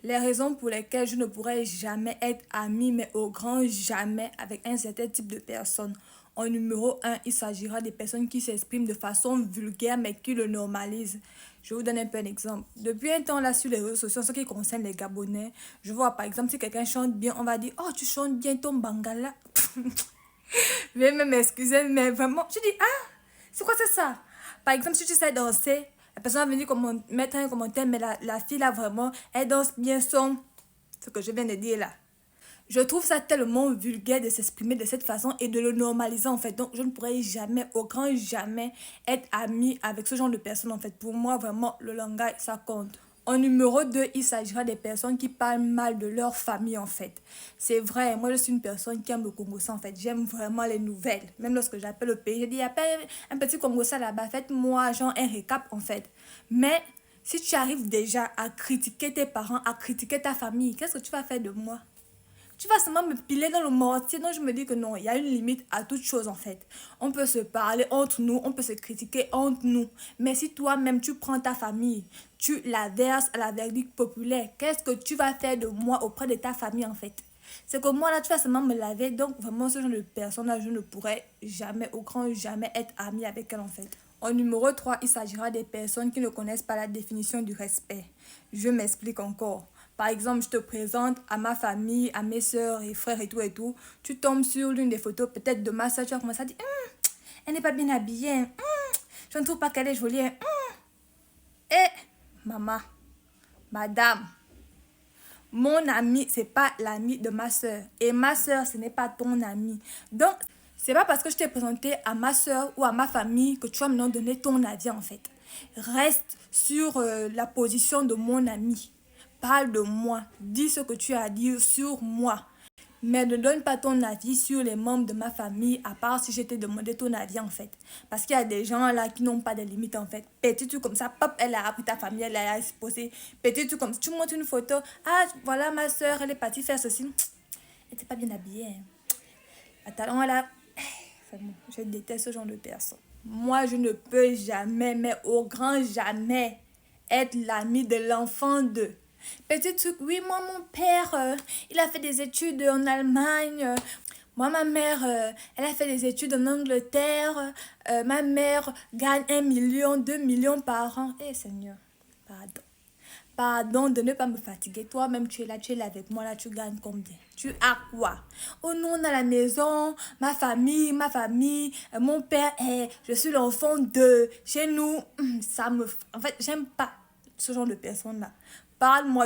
Les raisons pour lesquelles je ne pourrais jamais être amie, mais au grand jamais, avec un certain type de personne. En numéro un, il s'agira des personnes qui s'expriment de façon vulgaire, mais qui le normalisent. Je vous donne un peu un exemple. Depuis un temps, là, sur les réseaux sociaux, en ce qui concerne les Gabonais, je vois par exemple, si quelqu'un chante bien, on va dire, oh, tu chantes bien ton bangala. Je vais même m'excuser, mais vraiment, je dis, ah, c'est quoi c'est ça? Par exemple, si tu sais danser, la personne va venir mettre un commentaire, mais la fille là vraiment, elle danse bien son... Ce que je viens de dire là. Je trouve ça tellement vulgaire de s'exprimer de cette façon et de le normaliser en fait. Donc je ne pourrais jamais, au grand jamais, être amie avec ce genre de personnes en fait. Pour moi, vraiment, le langage, ça compte. En numéro 2, il s'agira des personnes qui parlent mal de leur famille en fait. C'est vrai, moi je suis une personne qui aime le Congo en fait. J'aime vraiment les nouvelles. Même lorsque j'appelle le pays, je dis, il y a pas un petit Congo là-bas, faites-moi genre un récap en fait. Mais si tu arrives déjà à critiquer tes parents, à critiquer ta famille, qu'est-ce que tu vas faire de moi? Tu vas seulement me piler dans le mortier. Donc je me dis que non, il y a une limite à toute chose en fait. On peut se parler entre nous, on peut se critiquer entre nous. Mais si toi-même tu prends ta famille, tu la verses à la verdict populaire, qu'est-ce que tu vas faire de moi auprès de ta famille en fait? C'est que moi là, tu vas seulement me laver. Donc vraiment, ce genre de personne là, je ne pourrais jamais, au grand jamais, être amie avec elle en fait. En numéro 3, il s'agira des personnes qui ne connaissent pas la définition du respect. Je m'explique encore. Par exemple, je te présente à ma famille, à mes soeurs et frères et tout et tout. Tu tombes sur l'une des photos peut-être de ma soeur, tu vas commencer à dire elle n'est pas bien habillée. Je ne trouve pas qu'elle est jolie. Eh, maman, madame, mon ami, c'est pas l'ami de ma soeur. Et ma soeur, ce n'est pas ton ami. Donc, c'est pas parce que je t'ai présenté à ma soeur ou à ma famille que tu vas maintenant donner ton avis en fait. Reste sur la position de mon ami. Parle de moi. Dis ce que tu as à dire sur moi. Mais ne donne pas ton avis sur les membres de ma famille, à part si je t'ai demandé ton avis en fait. Parce qu'il y a des gens là qui n'ont pas de limites en fait. Petit truc comme ça, pop, elle a appris ta famille, elle a exposé. Petit truc comme ça, tu montres une photo. Ah, voilà ma soeur, elle est partie faire ceci. Elle n'était pas bien habillée. Hein. À talent, elle a... Vraiment, je déteste ce genre de personnes. Moi, je ne peux jamais, mais au grand jamais, être l'ami de l'enfant de. Petit truc, oui, moi, mon père, il a fait des études en Allemagne. Moi, ma mère, elle a fait des études en Angleterre. Ma mère gagne 1 million, 2 millions par an. Eh, Seigneur, pardon. Pardon de ne pas me fatiguer. Toi-même, tu es là avec moi. Là, tu gagnes combien? Tu as quoi? Oh non, on a la maison, ma famille, mon père, je suis l'enfant de chez nous. Ça me... En fait, j'aime pas ce genre de personnes-là. Parle-moi